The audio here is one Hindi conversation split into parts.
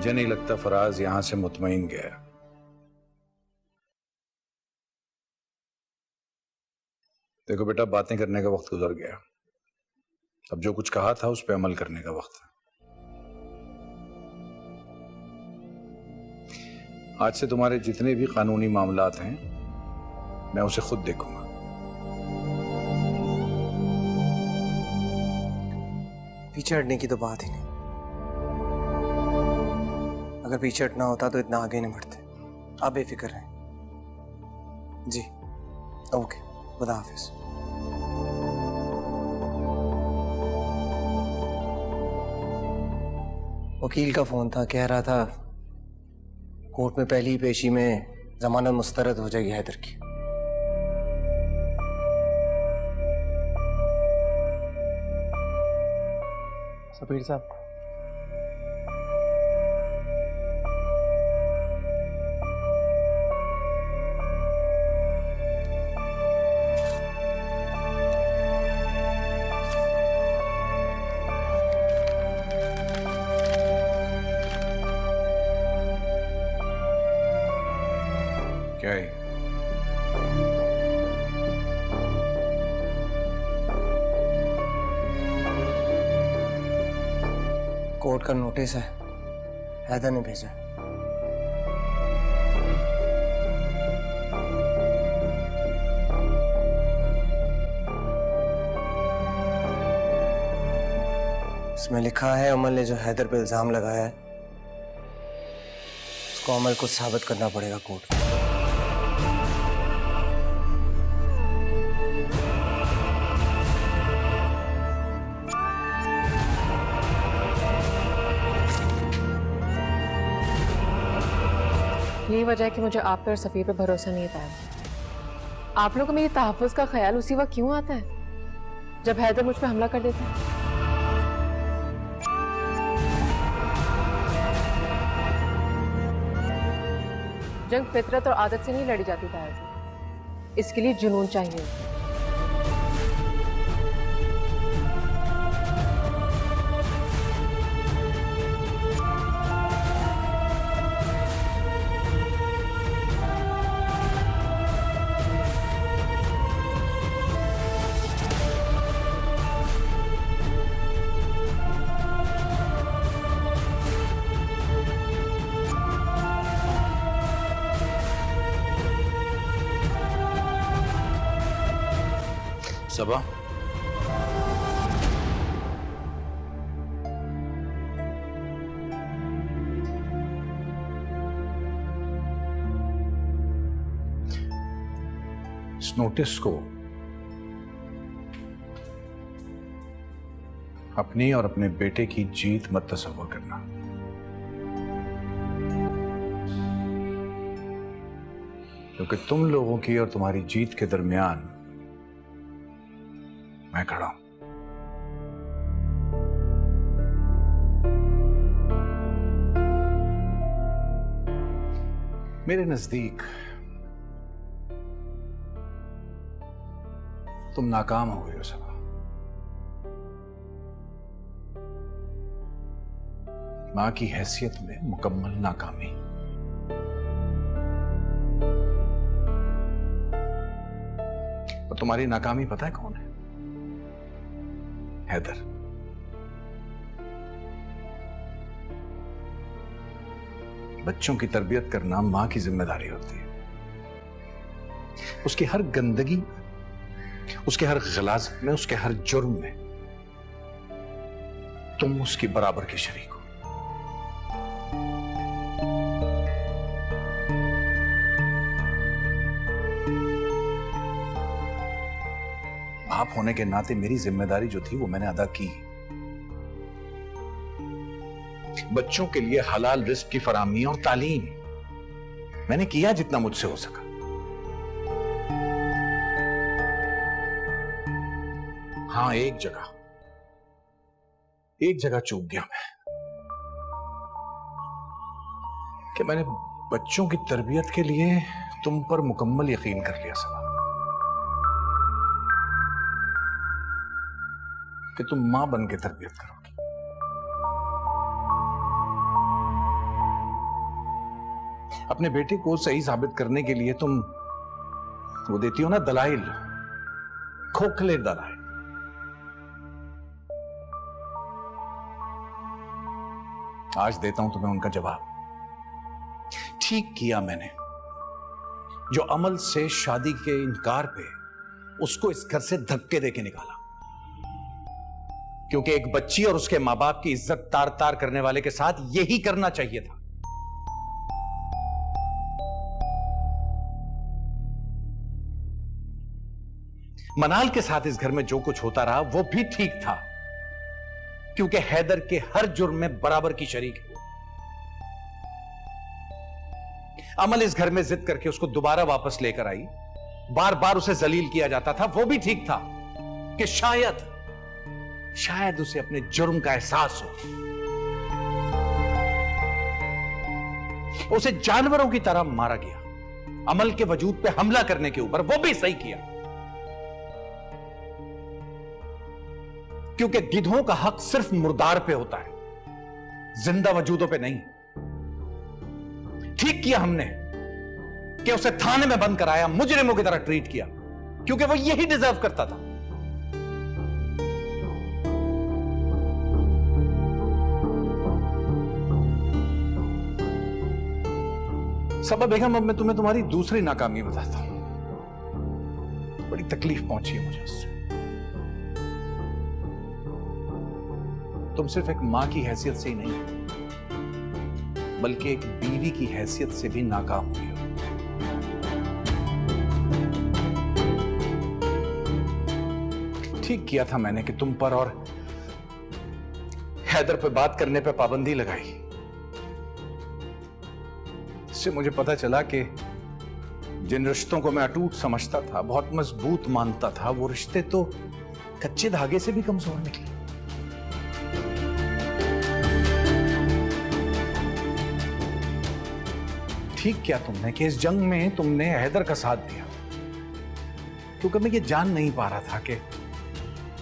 मुझे नहीं लगता फराज यहां से मुतमईन गया। देखो बेटा, बातें करने का वक्त गुजर गया। अब जो कुछ कहा था उस पर अमल करने का वक्त है। आज से तुम्हारे जितने भी कानूनी मामलात हैं मैं उसे खुद देखूंगा। पीछे हटने की तो बात ही नहीं। अगर पीछे हटना होता तो इतना आगे नहीं बढ़ते। आप बेफिक्र हैं जी। ओके, खुदा हाफिज। वकील का फोन था, कह रहा था कोर्ट में पहली ही पेशी में जमानत मुस्तरद हो जाएगी हैदर की। सफीर साहब, क्या है? कोर्ट का नोटिस है, हैदर ने भेजा। इसमें लिखा है अमल ने जो हैदर पे इल्जाम लगाया है उसको अमल को साबित करना पड़ेगा कोर्ट में। यही वजह है कि मुझे आप पे और सफीर पे भरोसा नहीं था। आप लोगों को मेरी तहफ़्फ़ुज़ का ख्याल उसी वक्त क्यों आता है जब हैदर मुझ पे हमला कर देता है? जंग फितरत और आदत से नहीं लड़ी जाती था, इसके लिए जुनून चाहिए। सबा, इस नोटिस को अपनी और अपने बेटे की जीत मत तसव्वुर करना। क्योंकि तुम लोगों की और तुम्हारी जीत के दरमियान मैं खड़ा हूं। मेरे नजदीक तुम नाकाम हो गए हो सबा। मां की हैसियत में मुकम्मल नाकामी। और तुम्हारी नाकामी पता है कौन है? हैदर। बच्चों की तरबियत करना मां की जिम्मेदारी होती है। उसकी हर गंदगी, उसके हर गलाज़त में, उसके हर जुर्म में तुम उसकी बराबर की शरीक हो। बाप होने के नाते मेरी जिम्मेदारी जो थी वो मैंने अदा की। बच्चों के लिए हलाल रिस्क की फराहमी और तालीम मैंने किया जितना मुझसे हो सका। हाँ, एक जगह चूक गया मैं कि मैंने बच्चों की तरबियत के लिए तुम पर मुकम्मल यकीन कर लिया सबा, कि तुम मां बन के तरबियत करोगी। अपने बेटे को सही साबित करने के लिए तुम वो देती हो ना दलाइल, खोखले दलाइल। आज देता हूं तुम्हें उनका जवाब। ठीक किया मैंने जो अमल से शादी के इनकार पे उसको इस घर से धक्के देके निकाला, क्योंकि एक बच्ची और उसके मां बाप की इज्जत तार तार करने वाले के साथ यही करना चाहिए था। मनाल के साथ इस घर में जो कुछ होता रहा वो भी ठीक था, क्योंकि हैदर के हर जुर्म में बराबर की शरीक है। अमल इस घर में जिद करके उसको दोबारा वापस लेकर आई, बार बार उसे जलील किया जाता था, वो भी ठीक था कि शायद उसे अपने जुर्म का एहसास हो। उसे जानवरों की तरह मारा गया अमल के वजूद पे हमला करने के ऊपर, वो भी सही किया, क्योंकि गिद्धों का हक सिर्फ मुर्दार पे होता है, जिंदा वजूदों पे नहीं। ठीक किया हमने कि उसे थाने में बंद कराया, मुजरिमों की तरह ट्रीट किया, क्योंकि वो यही डिजर्व करता था। सबा बेगम, अब मैं तुम्हें तुम्हारी दूसरी नाकामी बताता हूं। बड़ी तकलीफ पहुंची है मुझे उससे। तुम सिर्फ एक मां की हैसियत से ही नहीं, बल्कि एक बीवी की हैसियत से भी नाकाम हुई हो। ठीक किया था मैंने कि तुम पर और हैदर पे बात करने पे पाबंदी लगाई। इससे मुझे पता चला कि जिन रिश्तों को मैं अटूट समझता था, बहुत मजबूत मानता था, वो रिश्ते तो कच्चे धागे से भी कमजोर निकले। ठीक किया तुमने कि इस जंग में तुमने हैदर का साथ दिया, क्योंकि मैं ये जान नहीं पा रहा था कि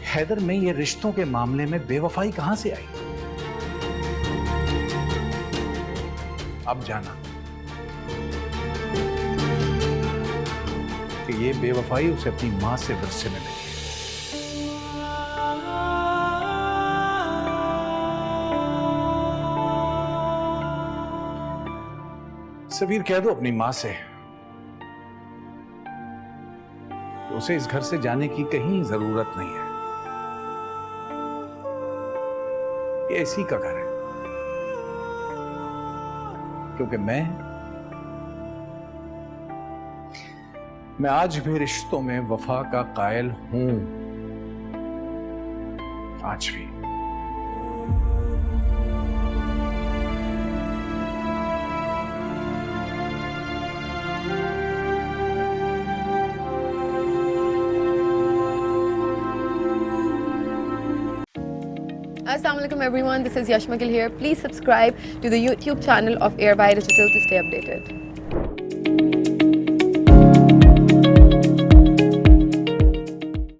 हैदर में ये रिश्तों के मामले में बेवफाई कहां से आई। अब जाना कि ये बेवफाई उसे अपनी मां से विरसे में मिली। सवीर, कह दो अपनी मां से तो उसे इस घर से जाने की कहीं जरूरत नहीं है। ये इसी का घर है, क्योंकि मैं आज भी रिश्तों में वफा का कायल हूं, आज भी। Assalamualaikum everyone, this is Yashma Gill here. Please subscribe to the YouTube channel of Airby Digital to stay updated.